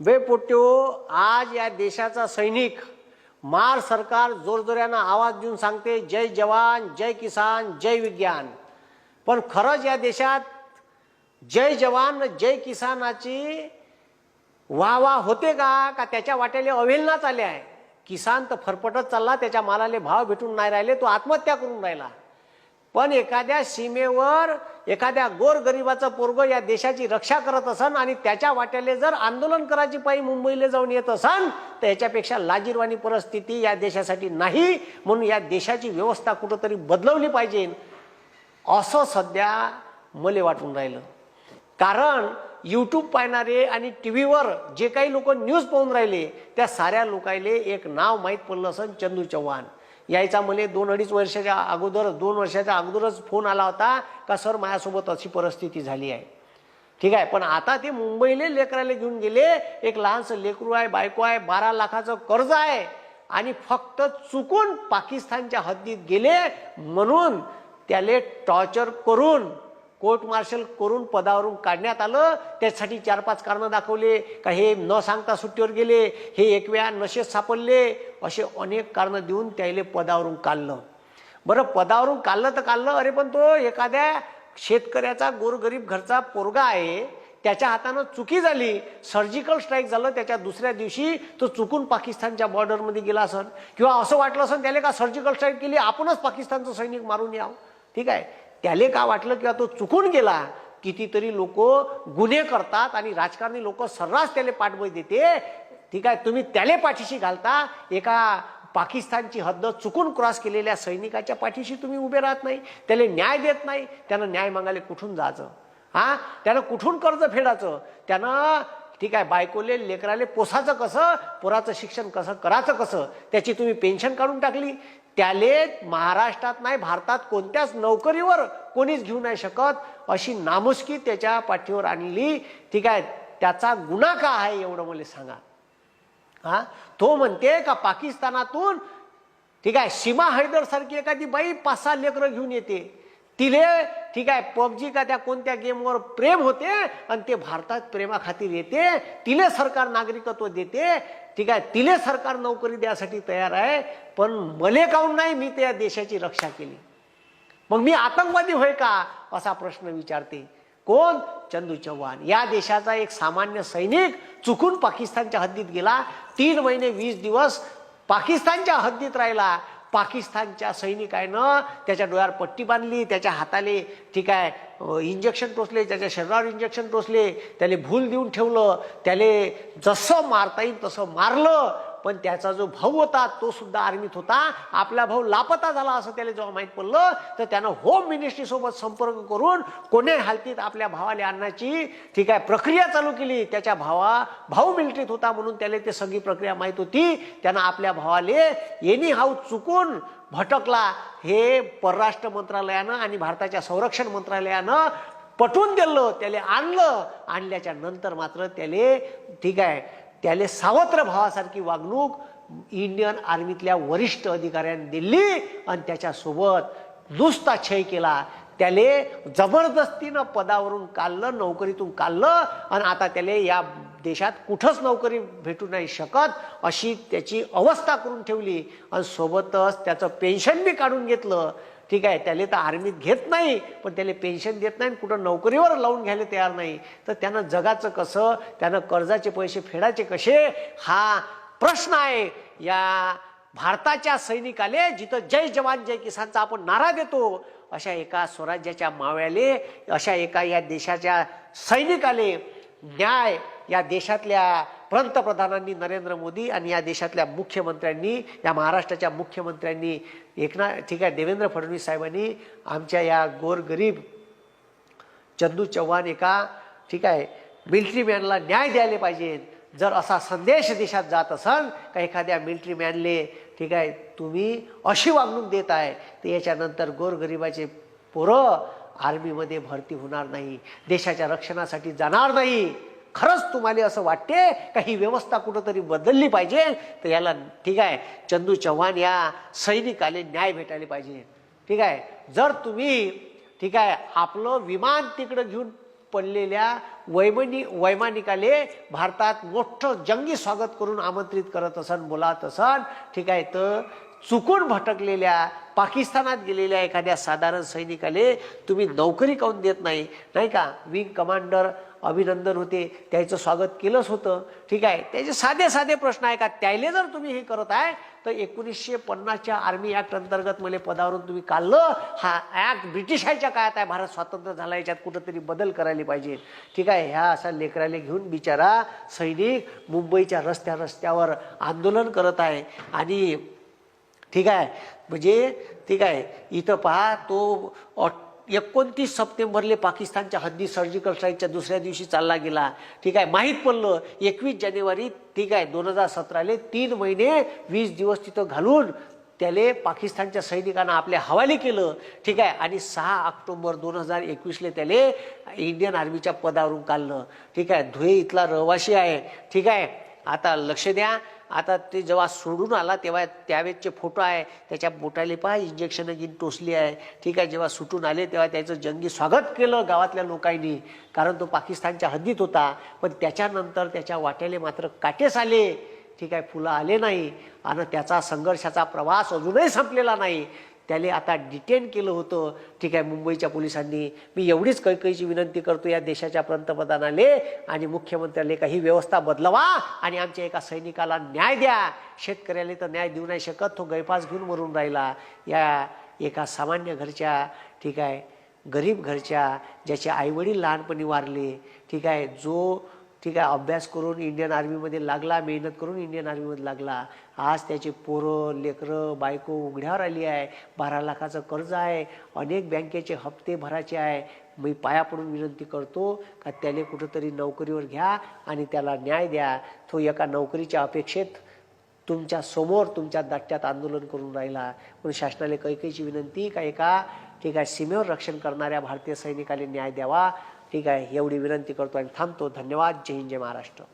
बेपोट्यो, आज या देशाचा सैनिक मार सरकार जोरजोऱ्यानं आवाज देऊन सांगते जय जवान, जय किसान, जय विज्ञान. पण खरंच या देशात जय जवान जय किसानाची वाह होते का त्याच्या वाट्याला अवहेलनाच आले आहे. किसान तर फरफटत चालला, त्याच्या मालाले भाव भेटून नाही राहिले, तो आत्महत्या करून राहिला. पण एखाद्या सीमेवर एखाद्या गोरगरिबाचं पोरग या देशाची रक्षा करत असन आणि त्याच्या वाट्याले जर आंदोलन करायची पायी मुंबईला जाऊन येत असन तर याच्यापेक्षा लाजिरवाणी परिस्थिती या देशासाठी नाही. म्हणून या देशाची व्यवस्था कुठंतरी बदलवली पाहिजे असं सध्या मला वाटून राहिलं. कारण यूट्यूब पाहणारे आणि टीव्हीवर जे काही लोक न्यूज पाहून राहिले त्या साऱ्या लोकांना एक नाव माहीत पडलं असन, चंदू चव्हाण. यायचा मला 2-2.5 वर्षाच्या अगोदर 2 वर्षाच्या अगोदरच फोन आला होता का सर माझ्यासोबत अशी परिस्थिती झाली आहे. ठीक आहे, पण आता ते मुंबईला लेकराला घेऊन गेले. एक लहानसं लेकरू आहे, बायको आहे, 12 लाखाचं कर्ज आहे आणि फक्त चुकून पाकिस्तानच्या हद्दीत गेले म्हणून त्याले टॉर्चर करून कोर्ट मार्शल करून पदावरून काढण्यात आलं. त्यासाठी 4-5 कारणं दाखवले का हे न सांगता सुट्टीवर गेले, हे एक वेळा नशेत सापडले, असे अनेक कारणं देऊन त्याला पदावरून काढलं. बरं, पदावरून काढलं तर काढलं, अरे पण तो एखाद्या शेतकऱ्याचा गोरगरीब घरचा पोरगा आहे, त्याच्या हातानं चुकी झाली, सर्जिकल स्ट्राईक झालं, त्याच्या दुसऱ्या दिवशी तो चुकून पाकिस्तानच्या बॉर्डरमध्ये गेला असन किंवा असं वाटलं असन त्याला का सर्जिकल स्ट्राईक केली आपणच पाकिस्तानचं सैनिक मारून यावं. ठीक आहे, त्याले का वाटलं किंवा तो चुकून गेला. कितीतरी लोक गुन्हे करतात आणि राजकारणी लोक सर्रास त्याला पाठबळ देते. ठीक आहे, तुम्ही त्याले पाठीशी घालता, एका पाकिस्तानची हद्द चुकून क्रॉस केलेल्या सैनिकाच्या पाठीशी तुम्ही उभे राहत नाही, त्याला न्याय देत नाही. त्यानं न्याय मागायला कुठून जायचं? त्यानं कुठून कर्ज फेडायचं? त्यानं ठीक आहे बायकोले लेकराले पोसाचं कसं, पोराचं शिक्षण कसं करायचं कसं, त्याची तुम्ही पेन्शन काढून टाकली. त्याले महाराष्ट्रात नाही भारतात कोणत्याच नोकरीवर कोणीच घेऊ नाही शकत अशी नामुष्की त्याच्या पाठीवर आणली. ठीक आहे, त्याचा गुन्हा का आहे एवढं मला सांगा. तो म्हणते का पाकिस्तानातून ठीक आहे सीमा हैदर सारखी एखादी बाई 5-6 लेकरं घेऊन येते, तिले ठीक आहे पबजी का त्या कोणत्या गेमवर प्रेम होते आणि ते भारतात प्रेमाखातीर येते, तिले सरकार नागरिकत्व देते. ठीक आहे, तिले सरकार नोकरी द्यासाठी तयार आहे, पण मले काऊन नाही, मी त्या देशाची रक्षा केली, मग मी आतंकवादी होय का असा प्रश्न विचारते. कोण? चंदू चव्हाण. या देशाचा एक सामान्य सैनिक चुकून पाकिस्तानच्या हद्दीत गेला, 3 महिने 20 दिवस पाकिस्तानच्या हद्दीत राहिला. पाकिस्तानच्या सैनिकानं त्याच्या डोळ्यावर पट्टी बांधली, त्याच्या हाताले ठीक आहे इंजेक्शन टोचले, त्याच्या शरीरावर इंजेक्शन टोचले, त्याला भूल देऊन ठेवलं, त्याले जसं मारता येईल तसं मारलं. पण त्याचा जो भाऊ होता तो सुद्धा आर्मीत होता, आपला भाऊ लापता झाला असं त्याला जेव्हा माहीत पडलं तर त्यानं होम मिनिस्ट्री सोबत संपर्क करून कोण्या हालतीत आपल्या भावाला आणण्याची ठीक आहे प्रक्रिया चालू केली. त्याच्या भाऊ मिलिटरीत होता म्हणून त्याला ते सगळी प्रक्रिया माहीत होती. त्यानं आपल्या भावाले एनी हाऊ चुकून भटकला हे परराष्ट्र मंत्रालयानं आणि भारताच्या संरक्षण मंत्रालयानं पटवून दिलं, त्याला आणलं. आणल्याच्या नंतर मात्र त्याले ठीक आहे त्याले सावत्र भावासारखी वागणूक इंडियन आर्मीतल्या वरिष्ठ अधिकाऱ्यांनी दिली आणि त्याच्यासोबत नुसता छळ केला. त्याले जबरदस्तीनं पदावरून काढलं, नोकरीतून काढलं आणि आता त्याले या देशात कुठंच नोकरी भेटू नाही शकत अशी त्याची अवस्था करून ठेवली आणि सोबतच त्याचं पेन्शन बी काढून घेतलं. ठीक आहे, त्याला तर आर्मीत घेत नाही पण त्याला पेन्शन देत नाही, कुठं नोकरीवर लावून घ्यायला तयार नाही, तर त्यानं जगाचं कसं, त्यानं कर्जाचे पैसे फेडायचे कसे, हा प्रश्न आहे. या भारताच्या सैनिकाले जिथं जय जवान जय किसानचा आपण नारा देतो अशा एका स्वराज्याच्या मावळ्याले, अशा एका या देशाच्या सैनिकाले न्याय या देशातल्या पंतप्रधानांनी नरेंद्र मोदी आणि या देशातल्या मुख्यमंत्र्यांनी, या महाराष्ट्राच्या मुख्यमंत्र्यांनी ठीक आहे देवेंद्र फडणवीस साहेबांनी आमच्या या गोरगरीब चंदू चव्हाण एका ठीक आहे मिलिटरी मॅनला न्याय द्यायला पाहिजे. जर असा संदेश देशात जात असेल का एखाद्या मिलिटरी मॅनले ठीक आहे तुम्ही अशी वागणूक देत आहे तर याच्यानंतर गोरगरिबाचे पोरं आर्मीमध्ये भरती होणार नाही, देशाच्या रक्षणासाठी जाणार नाही. खरंच तुम्हाला असं वाटते का ही व्यवस्था कुठंतरी बदलली पाहिजे तर याला ठीक आहे चंदू चव्हाण या सैनिकाले न्याय भेटायला पाहिजे. ठीक आहे, जर तुम्ही ठीक आहे आपलं विमान तिकडं घेऊन पडलेल्या वैमानिकाले भारतात मोठं जंगी स्वागत करून आमंत्रित करत असन, बोलावत असन, ठीक आहे. तर चुकून भटकलेल्या पाकिस्तानात गेलेल्या एखाद्या साधारण सैनिकाले तुम्ही नोकरी काऊन देत नाही, नाही का. विंग कमांडर अभिनंदन होते, त्याचं स्वागत केलंच होतं, ठीक आहे. त्याचे साधे साधे प्रश्न आहे का, त्याले जर तुम्ही हे करत आहे तर 1950च्या आर्मी ॲक्ट अंतर्गत मला पदावरून तुम्ही काढलं. हा ॲक्ट ब्रिटिशांच्या काळात आहे, भारत स्वातंत्र्य झाला, याच्यात कुठंतरी बदल करायला पाहिजे, ठीक आहे. ह्या अशा लेकराले घेऊन बिचारा सैनिक मुंबईच्या रस्त्यावर आंदोलन करत आहे. आणि ठीक आहे, म्हणजे ठीक आहे, इथं पहा, तो 29 सप्टेंबरले पाकिस्तानच्या हद्दी सर्जिकल स्ट्राईकच्या दुसऱ्या दिवशी चालला गेला, ठीक आहे. माहीत पडलं 21 जानेवारी, ठीक आहे, 2017ले 3 महिने 20 दिवस तिथं घालून त्याले पाकिस्तानच्या सैनिकांना आपल्या हवाले केलं, ठीक आहे. आणि 6 ऑक्टोबर 2021ले त्याले इंडियन आर्मीच्या पदावरून काढलं, ठीक आहे. धुळे इथला रहिवासी आहे, ठीक आहे. आता लक्ष द्या, आता ते जेव्हा सोडून आला तेव्हा त्यावेळेचे फोटो आहे, त्याच्या बोटाले पहा इंजेक्शन घेऊन टोचली आहे, ठीक आहे. जेव्हा सुटून आले तेव्हा त्याचं जंगी स्वागत केलं गावातल्या लोकांनी, कारण तो पाकिस्तानच्या हद्दीत होता. पण त्याच्यानंतर त्याच्या वाट्याले मात्र काटेच आले, ठीक आहे, फुलं आले नाही. आणि त्याचा संघर्षाचा प्रवास अजूनही संपलेला नाही. त्याला आता डिटेन केलं होतं, ठीक आहे, मुंबईच्या पोलिसांनी. मी एवढीच कैकईची विनंती करतो या देशाच्या पंतप्रधानाले आणि मुख्यमंत्र्याले, काही व्यवस्था बदलवा आणि आमच्या एका सैनिकाला न्याय द्या. शेतकऱ्याला तर न्याय देऊ नाही शकत, तो गैपास घेऊन मरून राहिला. या एका सामान्य घरच्या, ठीक आहे, गरीब घरच्या, ज्याचे आईवडील लहानपणी वारले, ठीक आहे, जो ठीक आहे अभ्यास करून इंडियन आर्मीमध्ये लागला, मेहनत करून इंडियन आर्मीमध्ये लागला, आज त्याचे पोरं लेकरं बायको उघड्यावर आली आहे. 12 लाखाचं कर्ज आहे, अनेक बँकेचे हप्ते भरायचे आहे. मी पाया पडून विनंती करतो का त्याला कुठंतरी नोकरीवर घ्या आणि त्याला न्याय द्या. तो एका नोकरीच्या अपेक्षेत तुमच्या समोर तुमच्या दाट्यात आंदोलन करून राहिला. म्हणून शासनाला कैकईची विनंती का एका, ठीक आहे, सीमेवर रक्षण करणाऱ्या भारतीय सैनिकाला न्याय द्यावा, ठीक आहे, एवढी विनंती करतो आणि थांबतो. धन्यवाद. जय हिंद, जय महाराष्ट्र.